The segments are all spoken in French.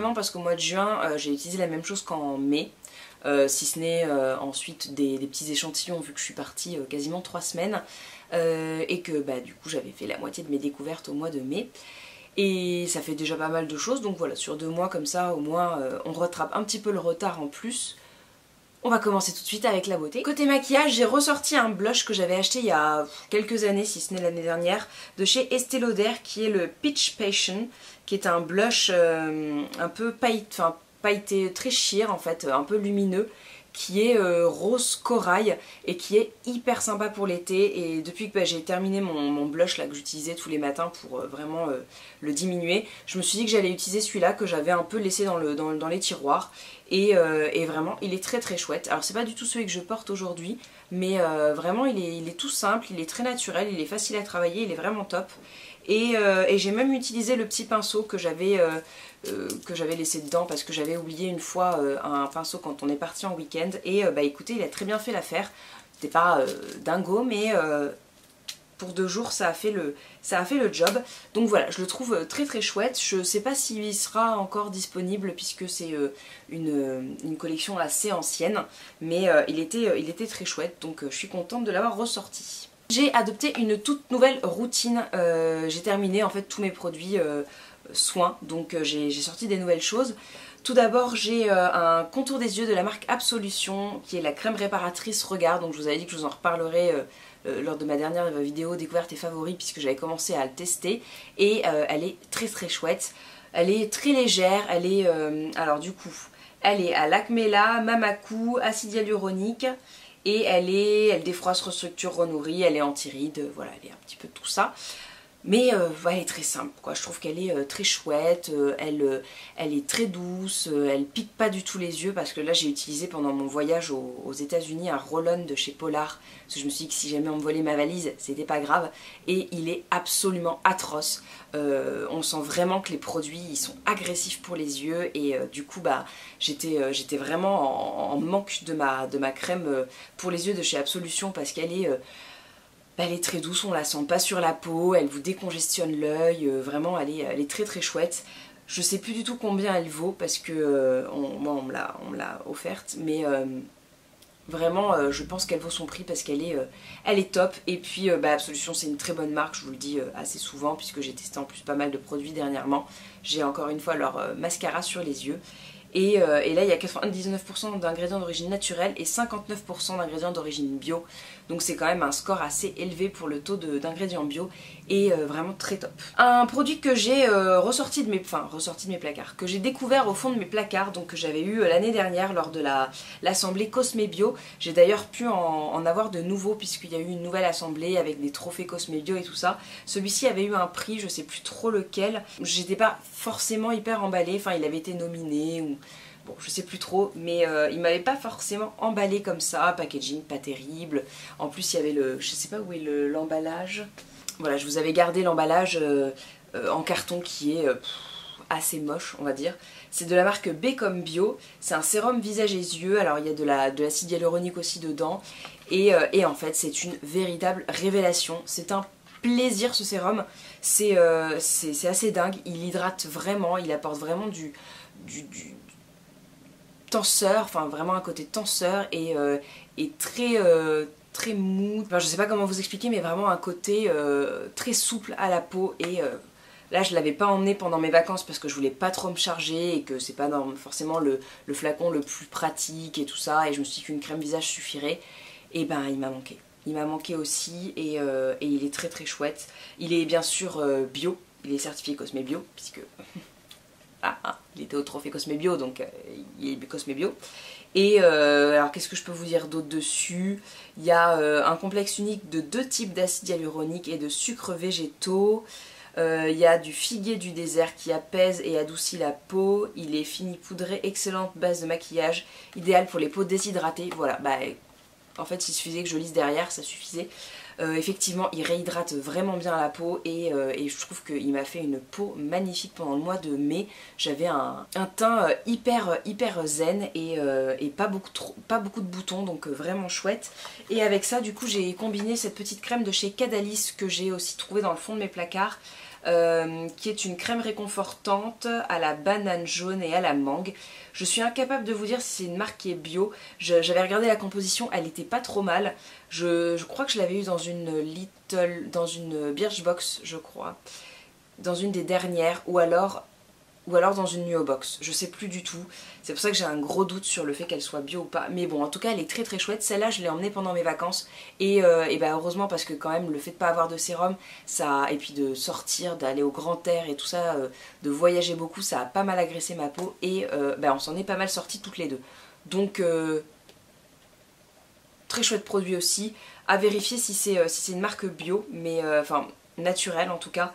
simplement parce qu'au mois de juin j'ai utilisé la même chose qu'en mai. Si ce n'est ensuite des petits échantillons vu que je suis partie quasiment 3 semaines et que bah, du coup j'avais fait la moitié de mes découvertes au mois de mai. Et ça fait déjà pas mal de choses, donc voilà, sur 2 mois comme ça au moins on rattrape un petit peu le retard en plus. On va commencer tout de suite avec la beauté. Côté maquillage, j'ai ressorti un blush que j'avais acheté il y a quelques années, si ce n'est l'année dernière, de chez Estée Lauder, qui est le Peach Passion, qui est un blush un peu pailleté, très sheer en fait, un peu lumineux, qui est rose corail et qui est hyper sympa pour l'été. Et depuis que j'ai terminé mon blush là que j'utilisais tous les matins pour vraiment le diminuer, je me suis dit que j'allais utiliser celui-là que j'avais un peu laissé dans les tiroirs. Et vraiment il est très très chouette. Alors c'est pas du tout celui que je porte aujourd'hui, mais vraiment il est tout simple, il est très naturel, il est facile à travailler, il est vraiment top. Et j'ai même utilisé le petit pinceau que j'avais laissé dedans parce que j'avais oublié une fois un pinceau quand on est parti en week-end. Et bah écoutez, il a très bien fait l'affaire. C'était pas dingo, mais pour 2 jours ça a fait le job. Donc voilà, je le trouve très très chouette. Je sais pas s'il sera encore disponible puisque c'est une collection assez ancienne, mais il était très chouette, donc je suis contente de l'avoir ressorti. J'ai adopté une toute nouvelle routine, j'ai terminé en fait tous mes produits soins, donc j'ai sorti des nouvelles choses. Tout d'abord j'ai un contour des yeux de la marque Absolution qui est la crème réparatrice Regard, donc je vous avais dit que je vous en reparlerai lors de ma dernière vidéo découverte et favoris puisque j'avais commencé à le tester. Et elle est très très chouette, elle est très légère, elle est alors du coup elle est à Lacmela, Mamakou, acide hyaluronique. Et elle défroisse, restructure, renourrit, elle est anti-rides, voilà, elle est un petit peu tout ça. Mais elle est très simple, quoi. Je trouve qu'elle est très chouette, elle est très douce, elle pique pas du tout les yeux parce que là j'ai utilisé pendant mon voyage aux États-Unis un roll-on de chez Polar parce que je me suis dit que si jamais on me volait ma valise c'était pas grave, et il est absolument atroce. On sent vraiment que les produits ils sont agressifs pour les yeux et du coup bah j'étais vraiment en manque de ma crème pour les yeux de chez Absolution parce qu'elle est elle est très douce, on la sent pas sur la peau, elle vous décongestionne l'œil, vraiment elle est très très chouette. Je sais plus du tout combien elle vaut parce que moi on me l'a offerte, mais vraiment je pense qu'elle vaut son prix parce qu'elle est top. Et puis bah, Absolution c'est une très bonne marque, je vous le dis assez souvent puisque j'ai testé en plus pas mal de produits dernièrement. J'ai encore une fois leur mascara sur les yeux. Et là il y a 99% d'ingrédients d'origine naturelle et 59% d'ingrédients d'origine bio. Donc c'est quand même un score assez élevé pour le taux d'ingrédients bio et vraiment très top. Un produit que j'ai ressorti de mes placards, que j'ai découvert au fond de mes placards, donc que j'avais eu l'année dernière lors de l'assemblée Cosme Bio. J'ai d'ailleurs pu en avoir de nouveaux puisqu'il y a eu une nouvelle assemblée avec des trophées Cosme Bio et tout ça. Celui-ci avait eu un prix, je sais plus trop lequel. J'étais pas forcément hyper emballée, enfin il avait été nominé ou... Bon, je sais plus trop, mais il m'avait pas forcément emballé comme ça, packaging pas terrible. En plus, il y avait je sais pas où est l'emballage. Voilà, je vous avais gardé l'emballage en carton qui est assez moche, on va dire. C'est de la marque B comme Bio. C'est un sérum visage et yeux. Alors, il y a de l'acide hyaluronique aussi dedans. Et en fait, c'est une véritable révélation. C'est un plaisir ce sérum. C'est assez dingue. Il hydrate vraiment. Il apporte vraiment du tenseur, enfin vraiment un côté tenseur et très mou. Enfin, je sais pas comment vous expliquer, mais vraiment un côté très souple à la peau. Et là je l'avais pas emmené pendant mes vacances parce que je voulais pas trop me charger et que c'est pas forcément le flacon le plus pratique et tout ça, et je me suis dit qu'une crème visage suffirait. Et ben il m'a manqué. Il m'a manqué aussi et il est très très chouette. Il est bien sûr bio, il est certifié Cosme Bio puisque... il était au trophée Cosme Bio, donc il est Cosme Bio. Et alors qu'est-ce que je peux vous dire d'autre dessus? Il y a un complexe unique de 2 types d'acide hyaluronique et de sucres végétaux. Il y a du figuier du désert qui apaise et adoucit la peau. Il est fini poudré, excellente base de maquillage, idéal pour les peaux déshydratées. Voilà, bah en fait il suffisait que je lise derrière, ça suffisait. Effectivement il réhydrate vraiment bien la peau et je trouve qu'il m'a fait une peau magnifique pendant le mois de mai. J'avais un teint hyper zen et pas beaucoup de boutons, donc vraiment chouette. Et avec ça du coup j'ai combiné cette petite crème de chez Cadalis que j'ai aussi trouvée dans le fond de mes placards qui est une crème réconfortante à la banane jaune et à la mangue. Je suis incapable de vous dire si c'est une marque qui est bio. J'avais regardé la composition, elle était pas trop mal. Je crois que je l'avais eu dans une Birchbox, je crois. Dans une des dernières, ou alors dans une Nuo Box, je sais plus du tout. C'est pour ça que j'ai un gros doute sur le fait qu'elle soit bio ou pas. Mais bon, en tout cas, elle est très très chouette. Celle-là, je l'ai emmenée pendant mes vacances. Et bah heureusement, parce que quand même, le fait de pas avoir de sérum, ça, et puis de sortir, d'aller au grand air et tout ça, de voyager beaucoup, ça a pas mal agressé ma peau. Et bah, on s'en est pas mal sortis toutes les deux. Donc, très chouette produit aussi. À vérifier si c'est une marque bio, mais enfin, naturelle en tout cas.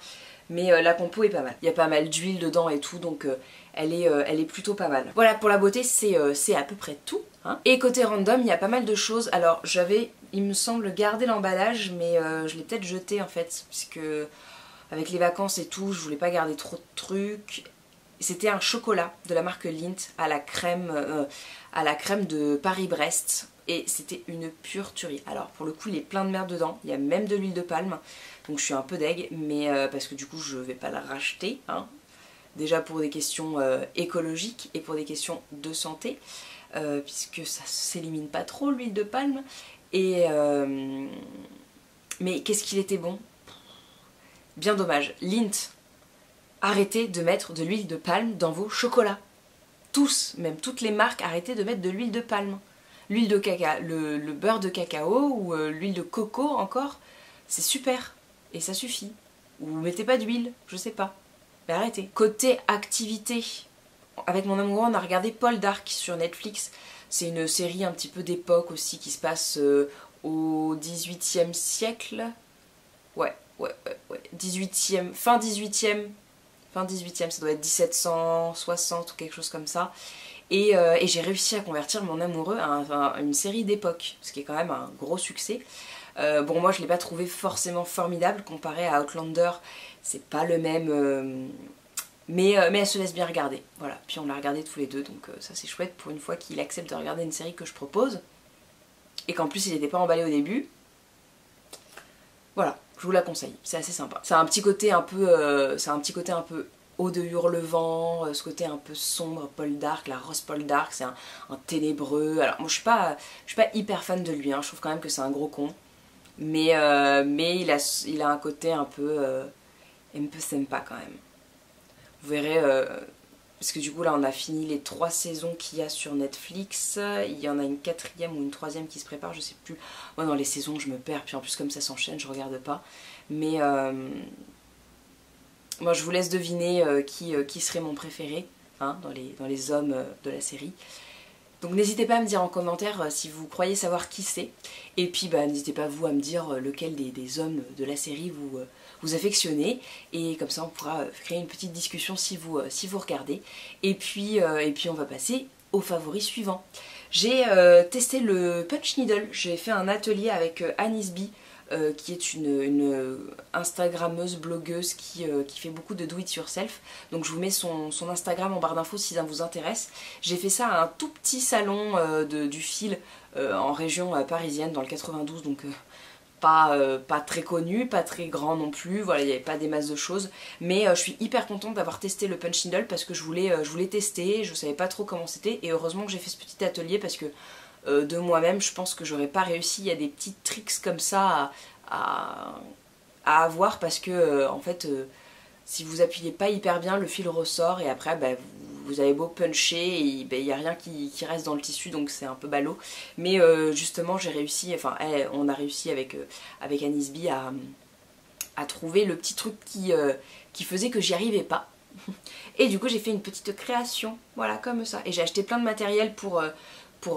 Mais la compo est pas mal. Il y a pas mal d'huile dedans et tout, donc elle est plutôt pas mal. Voilà, pour la beauté, c'est à peu près tout. Hein. Et côté random, il y a pas mal de choses. Alors, j'avais, il me semble, gardé l'emballage, mais je l'ai peut-être jeté en fait, puisque avec les vacances et tout, je voulais pas garder trop de trucs. C'était un chocolat de la marque Lindt à la crème de Paris-Brest. Et c'était une pure tuerie. Alors pour le coup il est plein de merde dedans, il y a même de l'huile de palme, donc je suis un peu deg, mais parce que du coup je vais pas la racheter, hein. Déjà pour des questions écologiques et pour des questions de santé, puisque ça s'élimine pas trop l'huile de palme. Et mais qu'est-ce qu'il était bon, bien dommage. Lindt, arrêtez de mettre de l'huile de palme dans vos chocolats. Tous, même toutes les marques, arrêtez de mettre de l'huile de palme. L'huile de cacao, le beurre de cacao ou l'huile de coco encore, c'est super. Et ça suffit. Ou mettez pas d'huile, je sais pas. Mais arrêtez. Côté activité, avec mon amoureux, on a regardé Paul Dark sur Netflix. C'est une série un petit peu d'époque aussi qui se passe au 18e siècle. Ouais. 18e, fin 18e. Fin 18e, ça doit être 1760 ou quelque chose comme ça. Et j'ai réussi à convertir mon amoureux à une série d'époque, ce qui est quand même un gros succès. Bon, moi je l'ai pas trouvé forcément formidable comparé à Outlander, c'est pas le même, mais elle se laisse bien regarder. Voilà, puis on l'a regardé tous les deux, donc ça c'est chouette pour une fois qu'il accepte de regarder une série que je propose, et qu'en plus il n'était pas emballé au début. Voilà, je vous la conseille, c'est assez sympa. C'est un petit côté un peu, Eau de Hurlevent, ce côté un peu sombre, Paul Dark, la rose Paul Dark, c'est un ténébreux. Alors moi je suis pas hyper fan de lui, hein. Je trouve quand même que c'est un gros con. Mais il a un côté un peu sympa quand même. Vous verrez, parce que du coup là on a fini les 3 saisons qu'il y a sur Netflix. Il y en a une 4e ou une 3e qui se prépare, je sais plus. Moi dans les saisons je me perds, puis en plus comme ça s'enchaîne je regarde pas. Mais moi je vous laisse deviner qui serait mon préféré, hein, dans les hommes de la série. Donc n'hésitez pas à me dire en commentaire si vous croyez savoir qui c'est. Et puis bah, n'hésitez pas vous à me dire lequel des hommes de la série vous affectionnez. Et comme ça on pourra créer une petite discussion si vous regardez. Et puis on va passer au favori suivant. J'ai testé le Punch Needle. J'ai fait un atelier avec Anis B, qui est une Instagrammeuse, blogueuse qui fait beaucoup de do it yourself. Donc je vous mets son Instagram en barre d'infos si ça vous intéresse. J'ai fait ça à un tout petit salon du fil en région parisienne dans le 92, donc pas très connu, pas très grand non plus, voilà, il n'y avait pas des masses de choses. Mais je suis hyper contente d'avoir testé le Punch Needle parce que je voulais tester, je savais pas trop comment c'était, et heureusement que j'ai fait ce petit atelier parce que de moi-même je pense que j'aurais pas réussi. Il y a des petits tricks comme ça à avoir parce que en fait si vous appuyez pas hyper bien le fil ressort et après bah, vous avez beau puncher et il n'y a rien qui reste dans le tissu, donc c'est un peu ballot. Mais justement j'ai réussi, enfin on a réussi avec Anis B à trouver le petit truc qui faisait que j'y arrivais pas. Et du coup j'ai fait une petite création, voilà, comme ça. Et j'ai acheté plein de matériel pour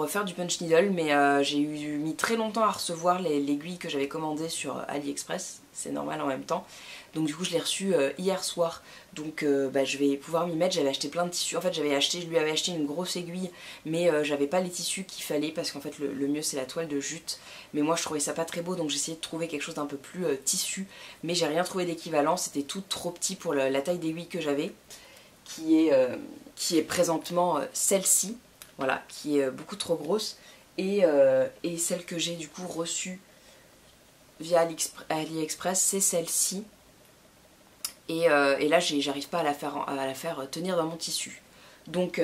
faire du punch needle, mais j'ai mis très longtemps à recevoir l'aiguille que j'avais commandée sur AliExpress, c'est normal en même temps. Donc du coup je l'ai reçu hier soir, donc bah, je vais pouvoir m'y mettre. J'avais acheté plein de tissus, en fait je lui avais acheté une grosse aiguille, mais j'avais pas les tissus qu'il fallait, parce qu'en fait le mieux c'est la toile de jute, mais moi je trouvais ça pas très beau, donc j'ai essayé de trouver quelque chose d'un peu plus tissu, mais j'ai rien trouvé d'équivalent, c'était tout trop petit pour la taille d'aiguille que j'avais, qui est présentement celle-ci. Voilà, qui est beaucoup trop grosse, et celle que j'ai du coup reçue via AliExpress, c'est celle-ci. et là j'arrive pas à la faire tenir dans mon tissu. Donc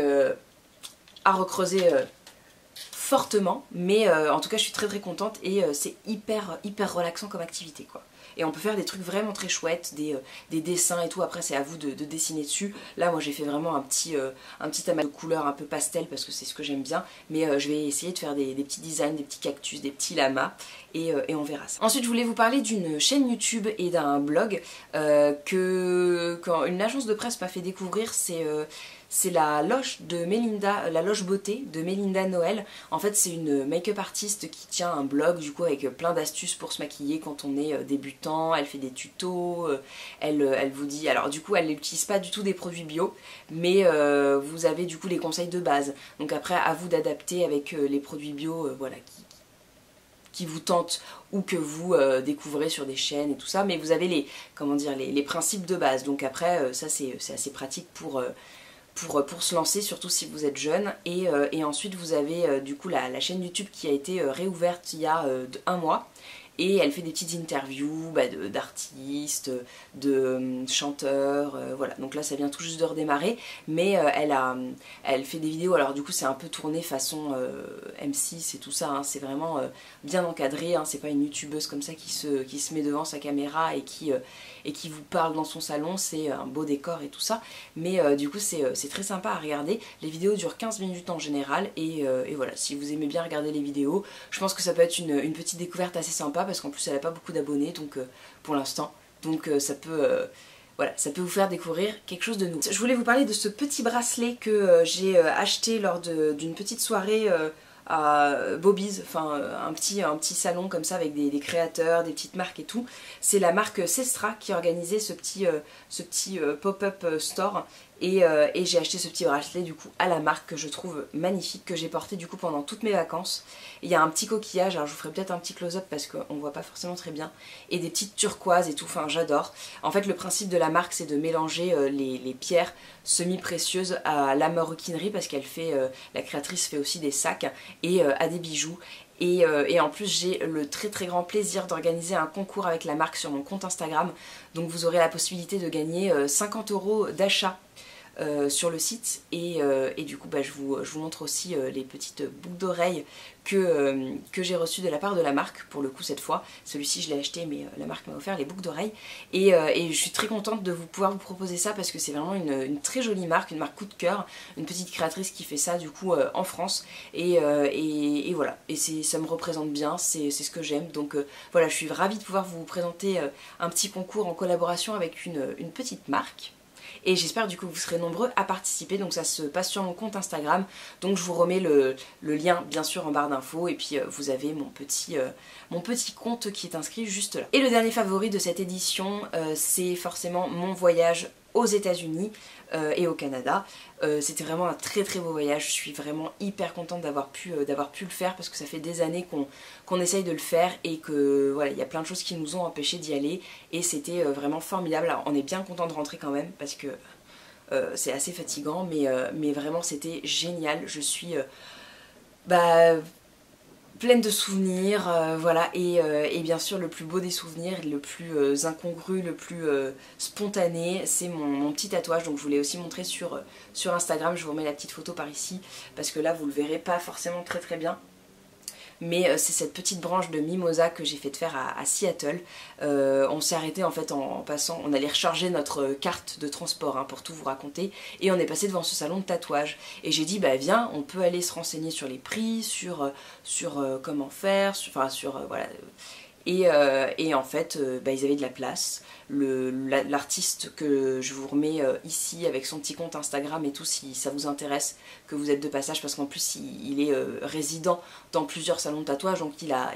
à recreuser fortement, mais en tout cas je suis très contente et c'est hyper relaxant comme activité quoi. Et on peut faire des trucs vraiment très chouettes, des dessins et tout, après c'est à vous de dessiner dessus. Là moi j'ai fait vraiment un petit amas de couleurs un peu pastel parce que c'est ce que j'aime bien, mais je vais essayer de faire des petits designs, des petits cactus, des petits lamas et on verra ça. Ensuite je voulais vous parler d'une chaîne YouTube et d'un blog quand une agence de presse m'a fait découvrir, c'est la loge de Mélinda, la loge beauté de Mélinda Noël. En fait c'est une make-up artiste qui tient un blog du coup avec plein d'astuces pour se maquiller quand on est débutant. Elle fait des tutos, elle vous dit, alors du coup elle n'utilise pas du tout des produits bio, mais vous avez du coup les conseils de base. Donc après à vous d'adapter avec les produits bio voilà, qui vous tentent ou que vous découvrez sur des chaînes et tout ça, mais vous avez les principes de base. Donc après ça c'est assez pratique pour se lancer, surtout si vous êtes jeune. Et ensuite vous avez du coup la chaîne YouTube qui a été réouverte il y a 1 mois. Et elle fait des petites interviews d'artistes, de chanteurs, voilà. Donc là ça vient tout juste de redémarrer, mais elle fait des vidéos, alors du coup c'est un peu tourné façon M6 et tout ça, hein. C'est vraiment bien encadré, hein. C'est pas une youtubeuse comme ça qui se met devant sa caméra et qui vous parle dans son salon, c'est un beau décor et tout ça, mais du coup c'est très sympa à regarder. Les vidéos durent 15 minutes en général, et voilà, si vous aimez bien regarder les vidéos, je pense que ça peut être une petite découverte assez sympa, parce qu'en plus elle n'a pas beaucoup d'abonnés donc pour l'instant, donc ça peut voilà, ça peut vous faire découvrir quelque chose de nouveau. Je voulais vous parler de ce petit bracelet que j'ai acheté lors d'une petite soirée à Bobby's, enfin un petit salon comme ça avec des créateurs, des petites marques et tout. C'est la marque Sestra qui organisait ce petit pop-up store, et j'ai acheté ce petit bracelet du coup à la marque que je trouve magnifique, que j'ai porté du coup pendant toutes mes vacances. Il y a un petit coquillage, alors je vous ferai peut-être un petit close-up parce qu'on voit pas forcément très bien, et des petites turquoises et tout, enfin j'adore. En fait le principe de la marque c'est de mélanger les pierres semi-précieuses à la maroquinerie, parce qu'elle fait, la créatrice fait aussi des sacs, et à des bijoux. Et en plus j'ai le très grand plaisir d'organiser un concours avec la marque sur mon compte Instagram, donc vous aurez la possibilité de gagner 50 € d'achat sur le site, et du coup je vous montre aussi les petites boucles d'oreilles que j'ai reçues de la part de la marque, pour le coup cette fois. Celui-ci je l'ai acheté, mais la marque m'a offert les boucles d'oreilles, et je suis très contente de pouvoir vous proposer ça, parce que c'est vraiment une très jolie marque, une marque coup de cœur, une petite créatrice qui fait ça du coup en France, et voilà, et ça me représente bien, c'est ce que j'aime, donc voilà, je suis ravie de pouvoir vous présenter un petit concours en collaboration avec une petite marque. Et j'espère du coup que vous serez nombreux à participer, donc ça se passe sur mon compte Instagram, donc je vous remets le lien bien sûr en barre d'infos, et puis vous avez mon petit compte qui est inscrit juste là. Et le dernier favori de cette édition, c'est forcément mon voyage aux États-Unis et au Canada. C'était vraiment un très beau voyage, je suis vraiment hyper contente d'avoir pu le faire, parce que ça fait des années qu'on essaye de le faire, et que voilà, il y a plein de choses qui nous ont empêchés d'y aller, et c'était vraiment formidable. Alors on est bien content de rentrer quand même, parce que c'est assez fatigant, mais vraiment c'était génial. Je suis pleine de souvenirs, voilà, et bien sûr le plus beau des souvenirs, le plus incongru, le plus spontané, c'est mon petit tatouage. Donc je vous l'ai aussi montré sur Instagram, je vous remets la petite photo par ici, parce que là vous le verrez pas forcément très bien. Mais c'est cette petite branche de mimosa que j'ai fait faire à Seattle. On s'est arrêté en fait en passant, on allait recharger notre carte de transport, hein, pour tout vous raconter, et on est passé devant ce salon de tatouage, et j'ai dit bah viens, on peut aller se renseigner sur les prix, sur comment faire, voilà. Et en fait ils avaient de la place. L'artiste que je vous remets ici avec son petit compte Instagram et tout, si ça vous intéresse, que vous êtes de passage, parce qu'en plus il est résident dans plusieurs salons de tatouage, donc il a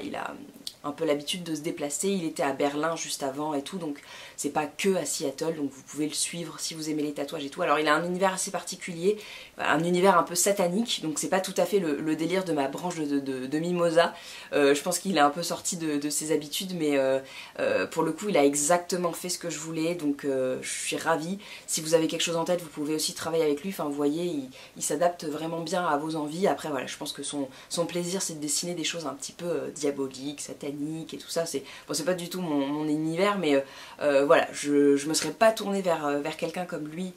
un peu l'habitude de se déplacer. Il était à Berlin juste avant et tout, donc c'est pas que à Seattle, donc vous pouvez le suivre si vous aimez les tatouages et tout. Alors il a un univers assez particulier, un univers un peu satanique, donc c'est pas tout à fait le délire de ma branche de mimosa. Je pense qu'il est un peu sorti de ses habitudes d'habitude, mais pour le coup il a exactement fait ce que je voulais, donc je suis ravie. Si vous avez quelque chose en tête, vous pouvez aussi travailler avec lui, enfin vous voyez, il s'adapte vraiment bien à vos envies. Après voilà, je pense que son plaisir c'est de dessiner des choses un petit peu diaboliques, sataniques et tout ça. Bon, c'est pas du tout mon univers, mais voilà, je me serais pas tournée vers quelqu'un comme lui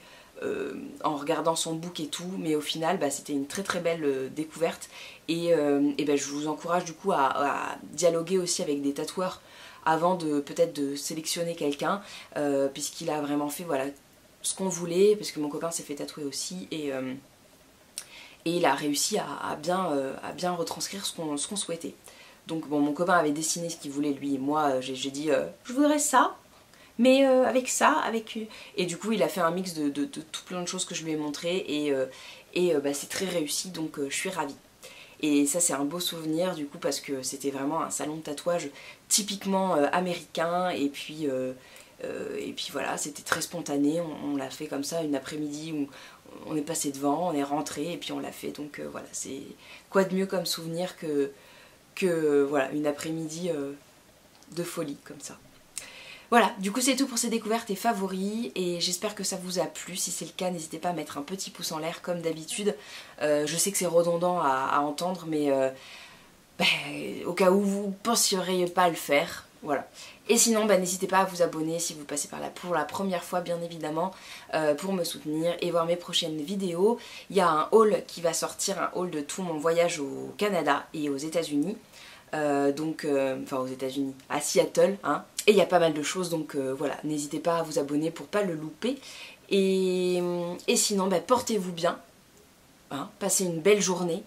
en regardant son book et tout, mais au final bah, c'était une très très belle découverte et bah, je vous encourage du coup à dialoguer aussi avec des tatoueurs avant de peut-être de sélectionner quelqu'un, puisqu'il a vraiment fait voilà ce qu'on voulait, parce que mon copain s'est fait tatouer aussi et il a réussi à bien retranscrire ce qu'on souhaitait. Donc bon, mon copain avait dessiné ce qu'il voulait lui, et moi j'ai dit je voudrais ça, mais avec ça, avec... Et du coup il a fait un mix de tout plein de choses que je lui ai montré et bah, c'est très réussi, donc je suis ravie. Et ça c'est un beau souvenir du coup parce que c'était vraiment un salon de tatouage typiquement américain et puis voilà, c'était très spontané, on l'a fait comme ça une après-midi où on est passé devant, on est rentré et puis on l'a fait, donc voilà, c'est quoi de mieux comme souvenir que voilà, une après-midi de folie comme ça. Voilà, du coup c'est tout pour ces découvertes et favoris et j'espère que ça vous a plu. Si c'est le cas, n'hésitez pas à mettre un petit pouce en l'air comme d'habitude. Je sais que c'est redondant à entendre, mais au cas où vous ne penseriez pas le faire, voilà. Et sinon, n'hésitez pas à vous abonner si vous passez par là pour la première fois, bien évidemment, pour me soutenir et voir mes prochaines vidéos. Il y a un haul qui va sortir, un haul de tout mon voyage au Canada et aux États-Unis. Enfin aux États-Unis, à Seattle, hein. Et il y a pas mal de choses, donc voilà, n'hésitez pas à vous abonner pour pas le louper. Et sinon, portez-vous bien, hein, passez une belle journée.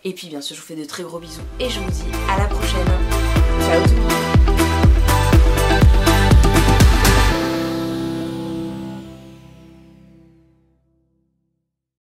Et puis bien sûr, je vous fais de très gros bisous et je vous dis à la prochaine. Ciao tout le monde.